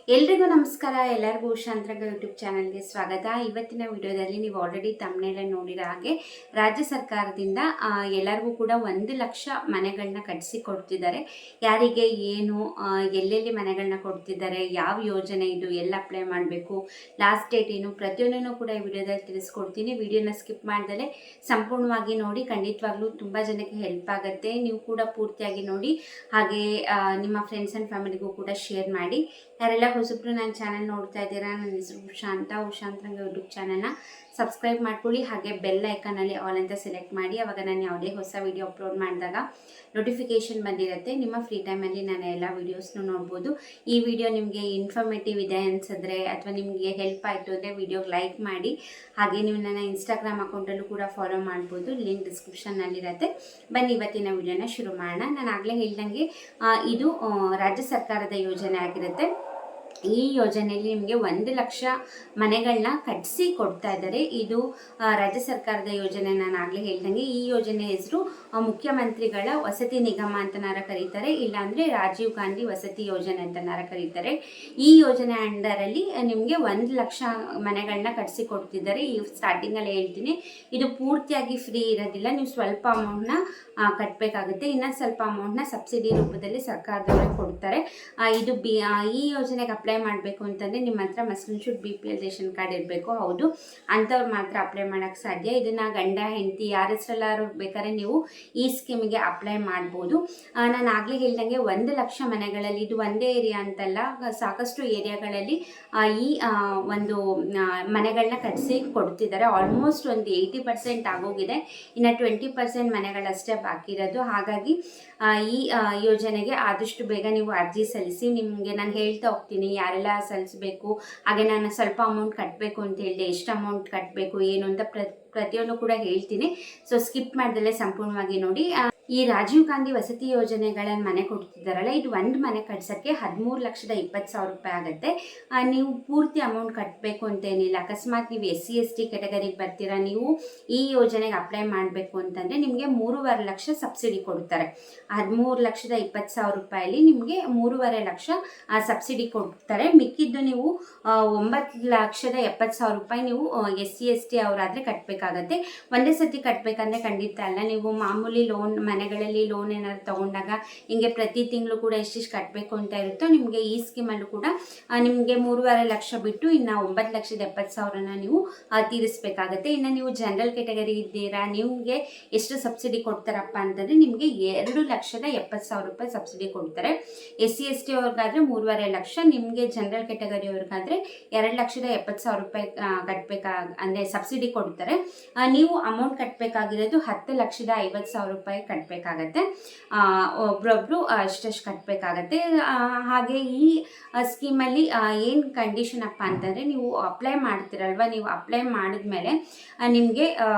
ಎಲ್ರಿಗೂ ನಮಸ್ಕಾರ. ಎಲ್ಲರಿಗೂ ಉಷಾಂತರಂಗ ಯೂಟ್ಯೂಬ್ ಚಾನಲ್ಗೆ ಸ್ವಾಗತ. ಇವತ್ತಿನ ವಿಡಿಯೋದಲ್ಲಿ ನೀವು ಆಲ್ರೆಡಿ ತಮ್ಮನೇಲೆ ನೋಡಿರೋ ಹಾಗೆ ರಾಜ್ಯ ಸರ್ಕಾರದಿಂದ ಎಲ್ಲರಿಗೂ ಕೂಡ 1,00,000 ಮನೆಗಳನ್ನ ಕಟ್ಟಿಸಿ ಕೊಡ್ತಿದ್ದಾರೆ. ಯಾರಿಗೆ ಏನು ಎಲ್ಲೆಲ್ಲಿ ಮನೆಗಳನ್ನ ಕೊಡ್ತಿದ್ದಾರೆ, ಯಾವ ಯೋಜನೆ ಇದು, ಎಲ್ಲ ಅಪ್ಲೈ ಮಾಡಬೇಕು, ಲಾಸ್ಟ್ ಡೇಟ್ ಏನು, ಪ್ರತಿಯೊಂದನ್ನು ಕೂಡ ಈ ವಿಡಿಯೋದಲ್ಲಿ ತಿಳಿಸ್ಕೊಡ್ತೀನಿ. ವಿಡಿಯೋನ ಸ್ಕಿಪ್ ಮಾಡ್ದಲೇ ಸಂಪೂರ್ಣವಾಗಿ ನೋಡಿ. ಖಂಡಿತವಾಗ್ಲೂ ತುಂಬ ಜನಕ್ಕೆ ಹೆಲ್ಪ್ ಆಗುತ್ತೆ. ನೀವು ಕೂಡ ಪೂರ್ತಿಯಾಗಿ ನೋಡಿ. ಹಾಗೆ ನಿಮ್ಮ ಫ್ರೆಂಡ್ಸ್ ಆ್ಯಂಡ್ ಫ್ಯಾಮಿಲಿಗೂ ಕೂಡ ಶೇರ್ ಮಾಡಿ. ಯಾರೆಲ್ಲ ಹೊಸಬ್ರು ನನ್ನ ಚಾನಲ್ ನೋಡ್ತಾ ಇದ್ದೀರಾ, ನನ್ನ ಹೆಸರು ಉಷಾಂತರಂಗ ಯೂಟ್ಯೂಬ್ ಚಾನಲ್ನ ಸಬ್ಸ್ಕ್ರೈಬ್ ಮಾಡ್ಕೊಳ್ಳಿ. ಹಾಗೆ ಬೆಲ್ ಐಕನಲ್ಲಿ ಆಲ್ ಅಂತ ಸೆಲೆಕ್ಟ್ ಮಾಡಿ. ಅವಾಗ ನಾನು ಯಾವುದೇ ಹೊಸ ವಿಡಿಯೋ ಅಪ್ಲೋಡ್ ಮಾಡಿದಾಗ ನೋಟಿಫಿಕೇಷನ್ ಬಂದಿರುತ್ತೆ. ನಿಮ್ಮ ಫ್ರೀ ಟೈಮಲ್ಲಿ ನಾನು ಎಲ್ಲ ವೀಡಿಯೋಸ್ನು ನೋಡ್ಬೋದು. ಈ ವಿಡಿಯೋ ನಿಮಗೆ ಇನ್ಫಾರ್ಮೇಟಿವ್ ಇದೆ ಅನಿಸಿದ್ರೆ ಅಥವಾ ನಿಮಗೆ ಹೆಲ್ಪ್ ಆಯಿತು ಅಂದರೆ ವಿಡಿಯೋಗೆ ಲೈಕ್ ಮಾಡಿ. ಹಾಗೆ ನೀವು ನನ್ನ ಇನ್ಸ್ಟಾಗ್ರಾಮ್ ಅಕೌಂಟಲ್ಲೂ ಕೂಡ ಫಾಲೋ ಮಾಡ್ಬೋದು. ಲಿಂಕ್ ಡಿಸ್ಕ್ರಿಪ್ಷನ್ನಲ್ಲಿರುತ್ತೆ. ಬನ್ನಿ ಇವತ್ತಿನ ವಿಡಿಯೋನ ಶುರು ಮಾಡೋಣ. ನಾನು ಆಗಲೇ ಹೇಳ್ದಂಗೆ ಇದು ರಾಜ್ಯ ಸರ್ಕಾರದ ಯೋಜನೆ ಆಗಿರುತ್ತೆ. ಈ ಯೋಜನೆಯಲ್ಲಿ ನಿಮಗೆ 1,00,000 ಮನೆಗಳನ್ನ ಕಟ್ಟಿಸಿ ಕೊಡ್ತಾ ಇದ್ದಾರೆ. ಇದು ರಾಜ್ಯ ಸರ್ಕಾರದ ಯೋಜನೆ. ನಾನು ಆಗಲೇ ಹೇಳ್ದಂಗೆ ಈ ಯೋಜನೆ ಹೆಸರು ಮುಖ್ಯಮಂತ್ರಿಗಳ ವಸತಿ ನಿಗಮ ಅಂತನಾರ ಕರೀತಾರೆ, ಇಲ್ಲಾಂದರೆ ರಾಜೀವ್ ಗಾಂಧಿ ವಸತಿ ಯೋಜನೆ ಅಂತನಾರ ಕರೀತಾರೆ. ಈ ಯೋಜನೆ ಅಂಡರಲ್ಲಿ ನಿಮಗೆ 1,00,000 ಮನೆಗಳನ್ನ ಕಟ್ಟಿಸಿ ಕೊಡ್ತಿದ್ದಾರೆ. ಈ ಸ್ಟಾರ್ಟಿಂಗಲ್ಲಿ ಹೇಳ್ತೀನಿ, ಇದು ಪೂರ್ತಿಯಾಗಿ ಫ್ರೀ ಇರೋದಿಲ್ಲ. ನೀವು ಸ್ವಲ್ಪ ಅಮೌಂಟ್ನ ಕಟ್ಟಬೇಕಾಗುತ್ತೆ. ಇನ್ನೊಂದು ಸ್ವಲ್ಪ ಅಮೌಂಟ್ನ ಸಬ್ಸಿಡಿ ರೂಪದಲ್ಲಿ ಸರ್ಕಾರದವರೇ ಕೊಡ್ತಾರೆ. ಇದು ಈ ಯೋಜನೆಗೆ ಅಪ್ಲೈ ಮಾಡಬೇಕು ಅಂತಂದರೆ ನಿಮ್ಮ ಹತ್ರ must and should BPL ration card ಇರಬೇಕು. ಹೌದು, ಅಂಥವ್ರು ಮಾತ್ರ ಅಪ್ಲೈ ಮಾಡೋಕ್ಕೆ ಸಾಧ್ಯ. ಇದನ್ನು ಗಂಡ ಹೆಂಡತಿ ಯಾರ ಹೆಸರೆಲ್ಲಾರು ಬೇಕಾದ್ರೆ ನೀವು ಈ ಸ್ಕೀಮಿಗೆ ಅಪ್ಲೈ ಮಾಡ್ಬೋದು. ನಾನು ಆಗಲೇ ಹೇಳ್ದಂಗೆ 1,00,000 ಮನೆಗಳಲ್ಲಿ, ಇದು ಒಂದೇ ಏರಿಯಾ ಅಂತಲ್ಲ, ಸಾಕಷ್ಟು ಏರಿಯಾಗಳಲ್ಲಿ ಈ ಒಂದು ಮನೆಗಳನ್ನ ಕಟ್ಟಿಸಿ ಕೊಡ್ತಿದ್ದಾರೆ. ಆಲ್ಮೋಸ್ಟ್ ಒಂದು 80% ಆಗೋಗಿದೆ. ಇನ್ನು 20% ಮನೆಗಳಷ್ಟೇ ಬಾಕಿ ಇರೋದು. ಹಾಗಾಗಿ ಈ ಯೋಜನೆಗೆ ಆದಷ್ಟು ಬೇಗ ನೀವು ಅರ್ಜಿ ಸಲ್ಲಿಸಿ. ನಿಮಗೆ ನಾನು ಹೇಳ್ತಾ ಹೋಗ್ತೀನಿ ಯಾರೆಲ್ಲ ಸಲ್ಲಿಸಬೇಕು, ಹಾಗೆ ನಾನು ಸ್ವಲ್ಪ ಅಮೌಂಟ್ ಕಟ್ಟಬೇಕು ಅಂತ ಹೇಳಿದೆ, ಎಷ್ಟು ಅಮೌಂಟ್ ಕಟ್ಟಬೇಕು ಏನು ಅಂತ ಪ್ರತಿಯೊಂದು ಕೂಡ ಹೇಳ್ತೀನಿ. ಸೊ ಸ್ಕಿಪ್ ಮಾಡ್ದಲ್ಲೇ ಸಂಪೂರ್ಣವಾಗಿ ನೋಡಿ. ಈ ರಾಜೀವ್ ಗಾಂಧಿ ವಸತಿ ಯೋಜನೆಗಳನ್ನು ಮನೆ ಕೊಡ್ತಿದ್ದಾರಲ್ಲ, ಇದು ಒಂದು ಮನೆ ಕಟ್ಸೋಕ್ಕೆ 13,20,000 ರೂಪಾಯಿ ಆಗುತ್ತೆ. ನೀವು ಪೂರ್ತಿ ಅಮೌಂಟ್ ಕಟ್ಟಬೇಕು ಅಂತೇನಿಲ್ಲ. ಅಕಸ್ಮಾತ್ ನೀವು SC/ST ಕ್ಯಾಟಗರಿಗೆ ಬರ್ತೀರಾ, ನೀವು ಈ ಯೋಜನೆಗೆ ಅಪ್ಲೈ ಮಾಡಬೇಕು ಅಂತಂದರೆ ನಿಮಗೆ 3.5 ಲಕ್ಷ ಸಬ್ಸಿಡಿ ಕೊಡ್ತಾರೆ. 13,20,000 ರೂಪಾಯಲ್ಲಿ ನಿಮಗೆ 3.5 ಲಕ್ಷ ಸಬ್ಸಿಡಿ ಕೊಡ್ತಾರೆ. ಮಿಕ್ಕಿದ್ದು ನೀವು 9,70,000 ರೂಪಾಯಿ ನೀವು SC/ST ಅವರಾದರೆ ಕಟ್ಟಬೇಕಾಗತ್ತೆ. ಒಂದೇ ಸತಿ ಕಟ್ಟಬೇಕಂದ್ರೆ ಖಂಡಿತ ಅಲ್ಲ. ನೀವು ಮಾಮೂಲಿ ಮನೆಗಳಲ್ಲಿ ಲೋನ್ ಏನಾದ್ರು ತಗೊಂಡಾಗ ಹಿಂಗೆ ಪ್ರತಿ ತಿಂಗಳು ಕೂಡ ಎಷ್ಟಿಷ್ಟು ಕಟ್ಟಬೇಕು ಅಂತ ಇರುತ್ತೋ, ನಿಮಗೆ ಈ ಸ್ಕೀಮಲ್ಲೂ ಕೂಡ ನಿಮಗೆ 3.5 ಲಕ್ಷ ಬಿಟ್ಟು ಇನ್ನು 9,70,000 ನೀವು ತೀರಿಸಬೇಕಾಗತ್ತೆ. ಇನ್ನು ನೀವು ಜನರಲ್ ಕ್ಯಾಟಗರಿ ಇದ್ದೀರಾ, ನಿಮಗೆ ಎಷ್ಟು ಸಬ್ಸಿಡಿ ಕೊಡ್ತಾರಪ್ಪ ಅಂತಂದರೆ ನಿಮಗೆ 2,70,000 ರೂಪಾಯಿ ಸಬ್ಸಿಡಿ ಕೊಡ್ತಾರೆ. SC/ST ಅವ್ರಿಗಾದರೆ 3.5 ಲಕ್ಷ, ನಿಮಗೆ ಜನರಲ್ ಕ್ಯಾಟಗರಿ ಅವ್ರಿಗಾದರೆ 2,70,000 ರೂಪಾಯಿ ಅಂದರೆ ಸಬ್ಸಿಡಿ ಕೊಡ್ತಾರೆ. ನೀವು ಅಮೌಂಟ್ ಕಟ್ಟಬೇಕಾಗಿರೋದು 10,50,000 ರೂಪಾಯಿ ಕಟ್ಟಬೇಕಾಗತ್ತೆ. ಒಬ್ರೊಬ್ರು ಅಷ್ಟಷ್ಟು ಕಟ್ಟಬೇಕಾಗತ್ತೆ. ಹಾಗೆ ಈ ಸ್ಕೀಮಲ್ಲಿ ಏನು ಕಂಡೀಷನ್ ಅಪ್ಪ ಅಂತಂದರೆ, ನೀವು ಅಪ್ಲೈ ಮಾಡ್ತೀರಲ್ವ, ನೀವು ಅಪ್ಲೈ ಮಾಡಿದ್ಮೇಲೆ ನಿಮಗೆ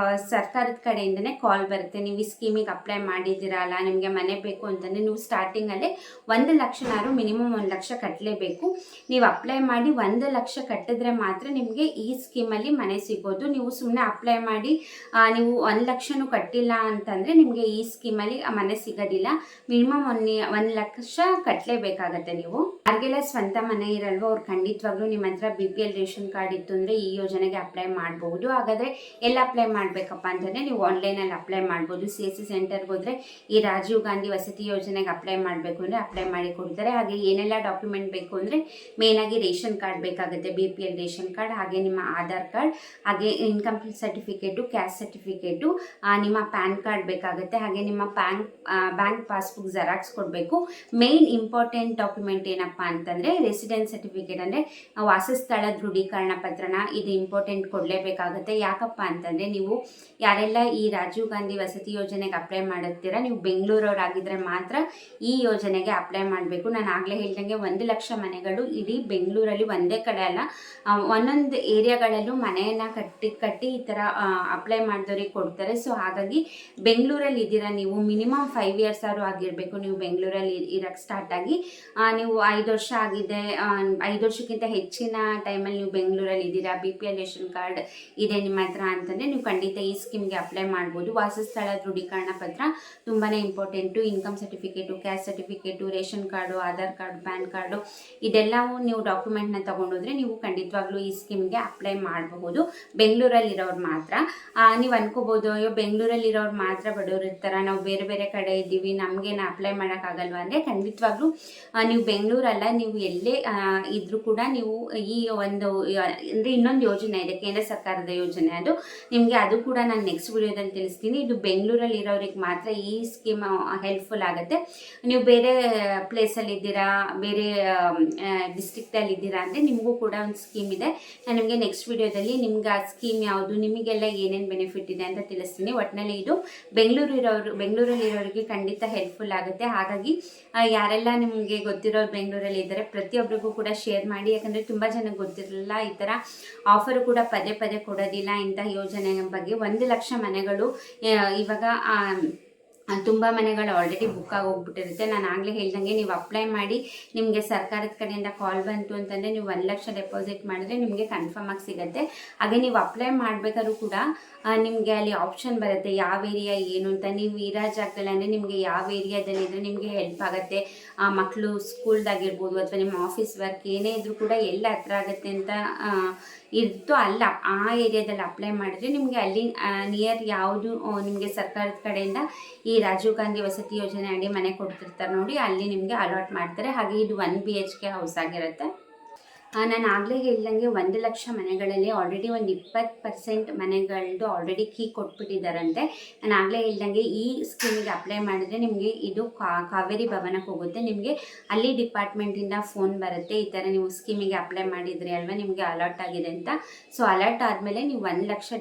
ಸರ್ಕಾರದ ಕಡೆಯಿಂದನೇ ಕಾಲ್ ಬರುತ್ತೆ. ನೀವು ಈ ಸ್ಕೀಮಿಗೆ ಅಪ್ಲೈ ಮಾಡಿದ್ದೀರಲ್ಲ, ನಿಮಗೆ ಮನೆ ಬೇಕು ಅಂತಂದರೆ ನೀವು ಸ್ಟಾರ್ಟಿಂಗಲ್ಲೇ 1,00,000 ಮಿನಿಮಮ್ 1 ಲಕ್ಷ ಕಟ್ಟಲೇಬೇಕು. ನೀವು ಅಪ್ಲೈ ಮಾಡಿ 1 ಲಕ್ಷ ಕಟ್ಟಿದ್ರೆ ಮಾತ್ರ ನಿಮಗೆ ಈ ಸ್ಕೀಮಲ್ಲಿ ಮನೆ ಸಿಗೋದು. ನೀವು ಸುಮ್ಮನೆ ಅಪ್ಲೈ ಮಾಡಿ ನೀವು 1 ಲಕ್ಷನೂ ಕಟ್ಟಿಲ್ಲ ಅಂತಂದರೆ ನಿಮಗೆ ಈ ಸ್ಕೀಮಲ್ಲಿ ಮನೆ ಸಿಗೋದಿಲ್ಲ. ಮಿನಿಮಮ್ 1 ಲಕ್ಷ ಕಟ್ಟಲೇಬೇಕಾಗತ್ತೆ. ನೀವು ಯಾರಿಗೆಲ್ಲ ಸ್ವಂತ ಮನೆ ಇರಲ್ವೋ ಅವ್ರು ಖಂಡಿತವಾಗ್ಲೂ ನಿಮ್ಮ ಹತ್ರ BPL ರೇಷನ್ ಕಾರ್ಡ್ ಇತ್ತು ಅಂದರೆ ಈ ಯೋಜನೆಗೆ ಅಪ್ಲೈ ಮಾಡ್ಬೋದು. ಹಾಗಾದರೆ ಎಲ್ಲ ಅಪ್ಲೈ ಮಾಡಬೇಕಪ್ಪ ಅಂತಂದರೆ ನೀವು ಆನ್ಲೈನಲ್ಲಿ ಅಪ್ಲೈ ಮಾಡ್ಬೋದು. CSC ಸೆಂಟರ್ಗೆ ಹೋದರೆ ಈ ರಾಜೀವ್ ಗಾಂಧಿ ವಸತಿ ಯೋಜನೆಗೆ ಅಪ್ಲೈ ಮಾಡಬೇಕು ಅಂದರೆ ಅಪ್ಲೈ ಮಾಡಿ ಕೊಡ್ತಾರೆ. ಹಾಗೆ ಏನೆಲ್ಲ ಡಾಕ್ಯುಮೆಂಟ್ ಬೇಕು ಅಂದರೆ ಮೇಯ್ನಾಗಿ ರೇಷನ್ ಕಾರ್ಡ್ ಬೇಕಾಗುತ್ತೆ, BPL ರೇಷನ್ ಕಾರ್ಡ್, ಹಾಗೆ ನಿಮ್ಮ ಆಧಾರ್ ಕಾರ್ಡ್, ಹಾಗೆ ಇನ್ಕಮ್ ಸರ್ಟಿಫಿಕೇಟು, ಕ್ಯಾಸ್ಟ್ ಸರ್ಟಿಫಿಕೇಟು, ನಿಮ್ಮ ಪ್ಯಾನ್ ಕಾರ್ಡ್ ಬೇಕಾಗುತ್ತೆ. ಹಾಗೆ ನಿಮ್ಮ ಬ್ಯಾಂಕ್ ಪಾಸ್ಬುಕ್ ಜೆರಾಕ್ಸ್ ಕೊಡಬೇಕು. ಮೇನ್ ಇಂಪಾರ್ಟೆಂಟ್ ಡಾಕ್ಯುಮೆಂಟ್ ಏನಪ್ಪ ಅಂತಂದರೆ ರೆಸಿಡೆನ್ಸ್ ಸರ್ಟಿಫಿಕೇಟ್, ಅಂದರೆ ವಾಸಸ್ಥಳ ದೃಢೀಕರಣ ಪತ್ರನ ಇದು ಇಂಪಾರ್ಟೆಂಟ್ ಕೊಡಲೇಬೇಕಾಗುತ್ತೆ. ಯಾಕಪ್ಪ ಅಂತಂದರೆ ನೀವು ಯಾರೆಲ್ಲ ಈ ರಾಜೀವ್ ಗಾಂಧಿ ವಸತಿ ಯೋಜನೆಗೆ ಅಪ್ಲೈ ಮಾಡುತ್ತೀರಾ, ನೀವು ಬೆಂಗಳೂರವರಾಗಿದ್ದರೆ ಮಾತ್ರ ಈ ಯೋಜನೆಗೆ ಅಪ್ಲೈ ಮಾಡಬೇಕು. ನಾನು ಆಗಲೇ ಹೇಳ್ದಂಗೆ 1 ಲಕ್ಷ ಮನೆಗಳು ಇಡೀ ಬೆಂಗಳೂರಲ್ಲಿ ಒಂದೇ ಕಡೆ ಅಲ್ಲ, ಒಂದೊಂದು ಏರಿಯಾಗಳಲ್ಲೂ ಮನೆಯನ್ನು ಕಟ್ಟಿ ಈ ಥರ ಅಪ್ಲೈ ಮಾಡಿದವ್ರಿಗೆ ಕೊಡ್ತಾರೆ. ಸೊ ಹಾಗಾಗಿ ಬೆಂಗಳೂರಲ್ಲಿ ಇದ್ದೀರಾ ನೀವು, ನೀವು ಮಿನಿಮಮ್ 5 ಇಯರ್ಸ್ ಆದರೂ ಆಗಿರಬೇಕು ನೀವು ಬೆಂಗಳೂರಲ್ಲಿ ಇರೋಕ್ಕೆ ಸ್ಟಾರ್ಟ್ ಆಗಿ. ನೀವು 5 ವರ್ಷ ಆಗಿದೆ, 5 ವರ್ಷಕ್ಕಿಂತ ಹೆಚ್ಚಿನ ಟೈಮಲ್ಲಿ ನೀವು ಬೆಂಗಳೂರಲ್ಲಿ ಇದ್ದೀರಾ, BPL ರೇಷನ್ ಕಾರ್ಡ್ ಇದೆ ನಿಮ್ಮ ಹತ್ರ ಅಂತಂದರೆ ನೀವು ಖಂಡಿತ ಈ ಸ್ಕೀಮ್ಗೆ ಅಪ್ಲೈ ಮಾಡ್ಬೋದು. ವಾಸಸ್ಥಳ ದೃಢೀಕರಣ ಪತ್ರ ತುಂಬಾ important. Income certificate, caste certificate, ration card, Aadhaar card, PAN card ಇದೆಲ್ಲವೂ ನೀವು ಡಾಕ್ಯುಮೆಂಟ್ನ ತೊಗೊಂಡೋದ್ರೆ ನೀವು ಖಂಡಿತವಾಗ್ಲೂ ಈ ಸ್ಕೀಮ್ಗೆ ಅಪ್ಲೈ ಮಾಡಬಹುದು. ಬೆಂಗಳೂರಲ್ಲಿರೋರು ಮಾತ್ರ. ನೀವು ಅನ್ಕೋಬೋದು, ಅಯ್ಯೋ ಬೆಂಗಳೂರಲ್ಲಿರೋರು ಮಾತ್ರ ಬಡವರು ಇರ್ತಾರೆ, ನಾವು ಬೇರೆ ಬೇರೆ ಕಡೆ ಇದ್ದೀವಿ, ನಮಗೇನು ಅಪ್ಲೈ ಮಾಡೋಕ್ಕಾಗಲ್ವ ಅಂದರೆ ಖಂಡಿತವಾಗ್ಲೂ ನೀವು ಬೆಂಗಳೂರಲ್ಲ, ನೀವು ಎಲ್ಲೇ ಇದ್ರೂ ಕೂಡ ನೀವು ಈ ಒಂದು ಅಂದರೆ ಇನ್ನೊಂದು ಯೋಜನೆ ಇದೆ, ಕೇಂದ್ರ ಸರ್ಕಾರದ ಯೋಜನೆ, ಅದು ಕೂಡ ನಾನು ನೆಕ್ಸ್ಟ್ ವಿಡಿಯೋದಲ್ಲಿ ತಿಳಿಸ್ತೀನಿ. ಇದು ಬೆಂಗಳೂರಲ್ಲಿ ಇರೋರಿಗೆ ಮಾತ್ರ ಈ ಸ್ಕೀಮ್ ಹೆಲ್ಪ್ಫುಲ್ ಆಗುತ್ತೆ. ನೀವು ಬೇರೆ ಪ್ಲೇಸಲ್ಲಿ ಇದ್ದೀರಾ, ಬೇರೆ ಡಿಸ್ಟ್ರಿಕ್ಟಲ್ಲಿ ಇದ್ದೀರಾ ಅಂದರೆ ನಿಮಗೂ ಕೂಡ ಒಂದು ಸ್ಕೀಮ್ ಇದೆ. ನಾನು ನಿಮಗೆ ನೆಕ್ಸ್ಟ್ ವಿಡಿಯೋದಲ್ಲಿ ನಿಮ್ಗೆ ಆ ಸ್ಕೀಮ್ ಯಾವುದು, ನಿಮಗೆಲ್ಲ ಏನೇನು ಬೆನಿಫಿಟ್ ಇದೆ ಅಂತ ತಿಳಿಸ್ತೀನಿ. ಒಟ್ಟಿನಲ್ಲಿ ಇದು ಬೆಂಗಳೂರಲ್ಲಿರೋರಿಗೆ ಖಂಡಿತ ಹೆಲ್ಪ್ಫುಲ್ ಆಗುತ್ತೆ. ಹಾಗಾಗಿ ಯಾರೆಲ್ಲ ನಿಮಗೆ ಗೊತ್ತಿರೋರು ಬೆಂಗಳೂರಲ್ಲಿ ಇದ್ದಾರೆ ಪ್ರತಿಯೊಬ್ಬರಿಗೂ ಕೂಡ ಶೇರ್ ಮಾಡಿ. ಯಾಕಂದರೆ ತುಂಬ ಜನಕ್ಕೆ ಗೊತ್ತಿರಲಿಲ್ಲ, ಈ ಥರ ಆಫರು ಕೂಡ ಪದೇ ಪದೇ ಕೊಡೋದಿಲ್ಲ ಇಂಥ ಯೋಜನೆ ಬಗ್ಗೆ. 1 ಲಕ್ಷ ಮನೆಗಳು ಇವಾಗ ತುಂಬ ಮನೆಗಳು ಆಲ್ರೆಡಿ ಬುಕ್ ಆಗೋಗ್ಬಿಟ್ಟಿರುತ್ತೆ. ನಾನು ಆಗಲೇ ಹೇಳ್ದಂಗೆ ನೀವು ಅಪ್ಲೈ ಮಾಡಿ, ನಿಮಗೆ ಸರ್ಕಾರದ ಕಡೆಯಿಂದ ಕಾಲ್ ಬಂತು ಅಂತಂದರೆ ನೀವು 1 ಲಕ್ಷ ಡೆಪಾಸಿಟ್ ಮಾಡಿದ್ರೆ ನಿಮಗೆ ಕನ್ಫರ್ಮ್ ಆಗಿ ಸಿಗುತ್ತೆ. ಹಾಗೆ ನೀವು ಅಪ್ಲೈ ಮಾಡಬೇಕಾದ್ರೂ ಕೂಡ ನಿಮಗೆ ಅಲ್ಲಿ ಆಪ್ಷನ್ ಬರುತ್ತೆ ಯಾವ ಏರಿಯಾ ಏನು ಅಂತ. ನೀವು ಇರೋ ಜಾಗದಲ್ಲಿ ಅಂದರೆ ನಿಮಗೆ ಯಾವ ಏರಿಯಾದಲ್ಲಿ ಇದ್ದರೆ ನಿಮಗೆ ಹೆಲ್ಪ್ ಆಗುತ್ತೆ, ಮಕ್ಕಳು ಸ್ಕೂಲ್ದಾಗಿರ್ಬೋದು ಅಥವಾ ನಿಮ್ಮ ಆಫೀಸ್ ವರ್ಕ್ ಏನೇ ಇದ್ರೂ ಕೂಡ ಎಲ್ಲ ಹತ್ರ ಆಗುತ್ತೆ ಅಂತ ಇತ್ತು ಅಲ್ಲ, ಆ ಏರಿಯಾದಲ್ಲಿ ಅಪ್ಲೈ ಮಾಡಿದ್ರೆ ನಿಮಗೆ ಅಲ್ಲಿ ನಿಯರ್ ಯಾವುದು ನಿಮಗೆ ಸರ್ಕಾರದ ಕಡೆಯಿಂದ ಈ ರಾಜೀವ್ ಗಾಂಧಿ ವಸತಿ ಯೋಜನೆ ಅಡಿ ಮನೆ ಕೊಡ್ತಿರ್ತಾರೆ ನೋಡಿ, ಅಲ್ಲಿ ನಿಮಗೆ ಅಲಾಟ್ ಮಾಡ್ತಾರೆ. ಹಾಗೆ ಇದು 1 BHK ಹೌಸ್ ಆಗಿರುತ್ತೆ. ನಾನು ಆಗಲೇ ಹೇಳ್ದಂಗೆ 1 ಲಕ್ಷ ಮನೆಗಳಲ್ಲಿ ಆಲ್ರೆಡಿ ಒಂದು 20% ಮನೆಗಳದ್ದು ಆಲ್ರೆಡಿ ಕೀ ಕೊಟ್ಬಿಟ್ಟಿದ್ದಾರಂತೆ. ನಾನು ಆಗಲೇ ಹೇಳ್ದಂಗೆ ಈ ಸ್ಕೀಮಿಗೆ ಅಪ್ಲೈ ಮಾಡಿದ್ರೆ ನಿಮಗೆ ಇದು ಕಾವೇರಿ ಭವನಕ್ಕೆ ಹೋಗುತ್ತೆ. ನಿಮಗೆ ಅಲ್ಲಿ ಡಿಪಾರ್ಟ್ಮೆಂಟಿಂದ ಫೋನ್ ಬರುತ್ತೆ, ಈ ಥರ ನೀವು ಸ್ಕೀಮಿಗೆ ಅಪ್ಲೈ ಮಾಡಿದ್ರಿ ಅಲ್ವಾ, ನಿಮಗೆ ಅಲರ್ಟ್ ಆಗಿದೆ ಅಂತ. ಸೊ ಅಲರ್ಟ್ ಆದಮೇಲೆ ನೀವು 1 ಲಕ್ಷ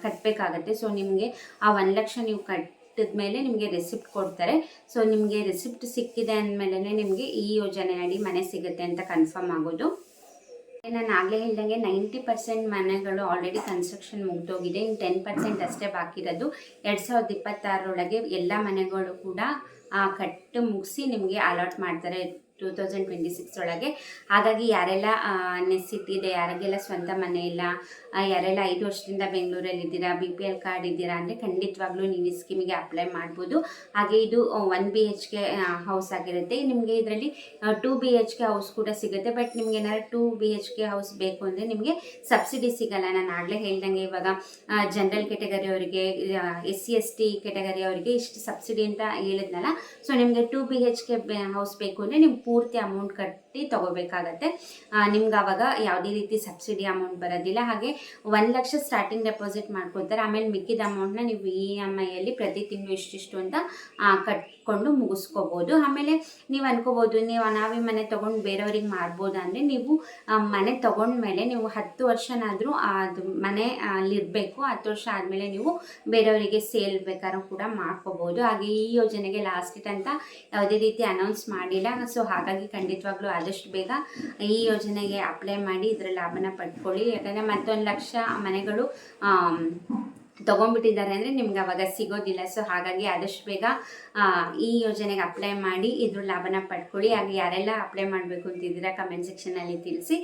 ಕಟ್ಟಬೇಕಾಗತ್ತೆ. ಸೊ ನಿಮಗೆ ಆ 1 ಲಕ್ಷ ನೀವು ಮೇಲೆ ನಿಮಗೆ ರೆಸಿಪ್ಟ್ ಕೊಡ್ತಾರೆ. ಸೊ ನಿಮಗೆ ರೆಸಿಪ್ಟ್ ಸಿಕ್ಕಿದೆ ಅಂದಮೇಲೆ ನಿಮಗೆ ಈ ಯೋಜನೆ ಅಡಿ ಮನೆ ಸಿಗುತ್ತೆ ಅಂತ ಕನ್ಫರ್ಮ್ ಆಗೋದು. ನಾನು ಆಗಲೇ ಹೇಳ್ದಂಗೆ 90% ಮನೆಗಳು ಆಲ್ರೆಡಿ ಕನ್ಸ್ಟ್ರಕ್ಷನ್ ಮುಗಿದೋಗಿದೆ. ಇನ್ನು 10% ಅಷ್ಟೇ ಬಾಕಿ ಇರೋದು. 2026 ಎಲ್ಲ ಮನೆಗಳು ಕೂಡ ಕಟ್ಟು ಮುಗಿಸಿ ನಿಮಗೆ ಅಲಾಟ್ ಮಾಡ್ತಾರೆ 2026 ಹಾಗಾಗಿ ಯಾರೆಲ್ಲ ನೆಸಿಟಿ ಇದೆ, ಯಾರಿಗೆಲ್ಲ ಸ್ವಂತ ಮನೆ ಇಲ್ಲ, ಯಾರೆಲ್ಲ 5 ವರ್ಷದಿಂದ ಬೆಂಗಳೂರಲ್ಲಿ ಇದ್ದೀರಾ, BPL ಕಾರ್ಡ್ ಇದ್ದೀರಾ ಅಂದರೆ ಖಂಡಿತವಾಗ್ಲೂ ನೀವು ಈ ಸ್ಕೀಮಿಗೆ ಅಪ್ಲೈ ಮಾಡ್ಬೋದು. ಹಾಗೆ ಇದು 1 BHK ಹೌಸ್ ಆಗಿರುತ್ತೆ. ನಿಮಗೆ ಇದರಲ್ಲಿ 2 BHK ಹೌಸ್ ಕೂಡ ಸಿಗುತ್ತೆ. ಬಟ್ ನಿಮ್ಗೆ ಏನಾದ್ರು 2 BHK ಹೌಸ್ ಬೇಕು ಅಂದರೆ ನಿಮಗೆ ಸಬ್ಸಿಡಿ ಸಿಗಲ್ಲ. ನಾನು ಆಗಲೇ ಹೇಳ್ದಂಗೆ ಇವಾಗ ಜನರಲ್ ಕೆಟಗರಿ ಅವರಿಗೆ, SC ST ಕೆಟಗರಿ ಅವರಿಗೆ ಇಷ್ಟು ಸಬ್ಸಿಡಿ ಅಂತ ಹೇಳಿದ್ನಲ್ಲ. ಸೊ ನಿಮಗೆ 2 BHK ಹೌಸ್ ಬೇಕು ಅಂದರೆ ನೀವು ಪೂರ್ತಿ ಅಮೌಂಟ್ ಕಟ್ಟಿ ತೊಗೋಬೇಕಾಗತ್ತೆ. ನಿಮ್ಗೆ ಆವಾಗ ಯಾವುದೇ ರೀತಿ ಸಬ್ಸಿಡಿ ಅಮೌಂಟ್ ಬರೋದಿಲ್ಲ. ಹಾಗೆ 1 ಲಕ್ಷ ಸ್ಟಾರ್ಟಿಂಗ್ ಡೆಪಾಸಿಟ್ ಮಾಡ್ಕೊಳ್ತಾರೆ. ಆಮೇಲೆ ಮಿಕ್ಕಿದ ಅಮೌಂಟ್ನ ನೀವು EMIಯಲ್ಲಿ ಪ್ರತಿ ತಿಂಗಳು ಇಷ್ಟಿಷ್ಟು ಅಂತ ಕಟ್ಕೊಂಡು ಮುಗಿಸ್ಕೋಬೋದು. ಆಮೇಲೆ ನೀವು ಅನ್ಕೋಬೋದು, ನಾವೇ ಮನೆ ತೊಗೊಂಡು ಬೇರೆಯವ್ರಿಗೆ ಮಾರ್ಬೋದು ಅಂದರೆ ನೀವು ಮನೆ ತೊಗೊಂಡ್ಮೇಲೆ ನೀವು 10 ವರ್ಷನಾದರೂ ಅದು ಮನೆ ಅಲ್ಲಿರಬೇಕು. 10 ವರ್ಷ ಆದಮೇಲೆ ನೀವು ಬೇರೆಯವರಿಗೆ ಸೇಲ್ ಬೇಕಾದ್ರೂ ಕೂಡ ಮಾಡ್ಕೋಬೋದು. ಹಾಗೆ ಈ ಯೋಜನೆಗೆ ಲಾಸ್ಟ್ ಡೇಟ್ ಅಂತ ಯಾವುದೇ ರೀತಿ ಅನೌನ್ಸ್ ಮಾಡಿಲ್ಲ. ಸೊ ಹಾಗಾಗಿ ಖಂಡಿತವಾಗ್ಲೂ ಆದಷ್ಟು ಬೇಗ ಈ ಯೋಜನೆಗೆ ಅಪ್ಲೈ ಮಾಡಿ ಇದರ ಲಾಭನ ಪಡ್ಕೊಳ್ಳಿ. ಯಾಕಂದರೆ ಮತ್ತೊಂದು ಲಕ್ಷ ಮನೆಗಳು ತೊಗೊಂಡ್ಬಿಟ್ಟಿದ್ದಾರೆ ಅಂದರೆ ನಿಮ್ಗೆ ಅವಾಗ ಸಿಗೋದಿಲ್ಲ. ಸೊ ಹಾಗಾಗಿ ಆದಷ್ಟು ಬೇಗ ಈ ಯೋಜನೆಗೆ ಅಪ್ಲೈ ಮಾಡಿ ಇದ್ರ ಲಾಭನ ಪಡ್ಕೊಳ್ಳಿ. ಹಾಗೆ ಯಾರೆಲ್ಲ ಅಪ್ಲೈ ಮಾಡಬೇಕು ಅಂತಿದ್ದೀರಾ ಕಮೆಂಟ್ ಸೆಕ್ಷನಲ್ಲಿ ತಿಳಿಸಿ.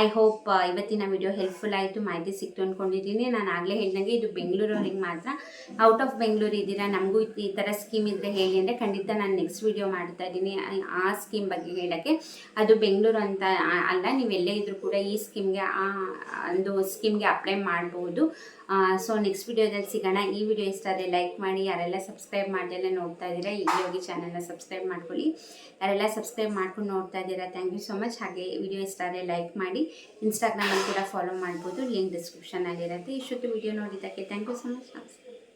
ಐ ಹೋಪ್ ಇವತ್ತಿನ ವಿಡಿಯೋ ಹೆಲ್ಪ್ಫುಲ್ ಆಯಿತು, ಮಾಹಿತಿ ಸಿಕ್ತು ಅಂದ್ಕೊಂಡಿದ್ದೀನಿ. ನಾನು ಆಗಲೇ ಹೇಳಿದಂಗೆ ಇದು ಬೆಂಗಳೂರವ್ರಿಗೆ ಮಾತ್ರ. ಔಟ್ ಆಫ್ ಬೆಂಗಳೂರು ಇದ್ದೀರಾ, ನಮಗೂ ಈ ಥರ ಸ್ಕೀಮ್ ಇದ್ದರೆ ಹೇಳಿ ಅಂದರೆ ಖಂಡಿತ ನಾನು ನೆಕ್ಸ್ಟ್ ವಿಡಿಯೋ ಮಾಡ್ತಾ ಇದ್ದೀನಿ ಆ ಸ್ಕೀಮ್ ಬಗ್ಗೆ ಹೇಳೋಕ್ಕೆ. ಅದು ಬೆಂಗಳೂರು ಅಂತ ಅಲ್ಲ, ನೀವೆಲ್ಲೇ ಇದ್ದರೂ ಕೂಡ ಈ ಸ್ಕೀಮ್ಗೆ ಒಂದು ಸ್ಕೀಮ್ಗೆ ಅಪ್ಲೈ ಮಾಡ್ಬೋದು. ಸೊ ನೆಕ್ಸ್ಟ್ ವಿಡಿಯೋದಲ್ಲಿ ಸಿಗೋಣ. ಈ ವಿಡಿಯೋ ಇಷ್ಟ ಆದರೆ ಲೈಕ್ ಮಾಡಿ. ಯಾರೆಲ್ಲ ಸಬ್ಸ್ಕ್ರೈಬ್ ಮಾಡ್ದೆಲ್ಲ ನೋಡ್ತಾ ಇದ್ದೀರಾ ಇಲ್ಲಿ ಹೋಗಿ ಚಾನಲ್ನ ಸಬ್ಸ್ಕ್ರೈಬ್ ಮಾಡ್ಕೊಳ್ಳಿ. ಯಾರೆಲ್ಲ ಸಬ್ಸ್ಕ್ರೈಬ್ ಮಾಡ್ಕೊಂಡು ನೋಡ್ತಾ ಇದ್ದೀರಾ ಥ್ಯಾಂಕ್ ಯು ಸೊ ಮಚ್. ಹಾಗೆ ವಿಡಿಯೋ ಇಷ್ಟ ಆದರೆ ಲೈಕ್ ಮಾಡಿ. ಇನ್ಸ್ಟಾಗ್ರಾಮಲ್ಲಿ ಕೂಡ ಫಾಲೋ ಮಾಡ್ಬೋದು, ಲಿಂಕ್ ಡಿಸ್ಕ್ರಿಪ್ಷನಲ್ಲಿರುತ್ತೆ. ಇಷ್ಟೊತ್ತು ವಿಡಿಯೋ ನೋಡಿದ್ದಕ್ಕೆ ಥ್ಯಾಂಕ್ ಯು ಸೊ ಮಚ್. ನಮಸ್ಕಾರ.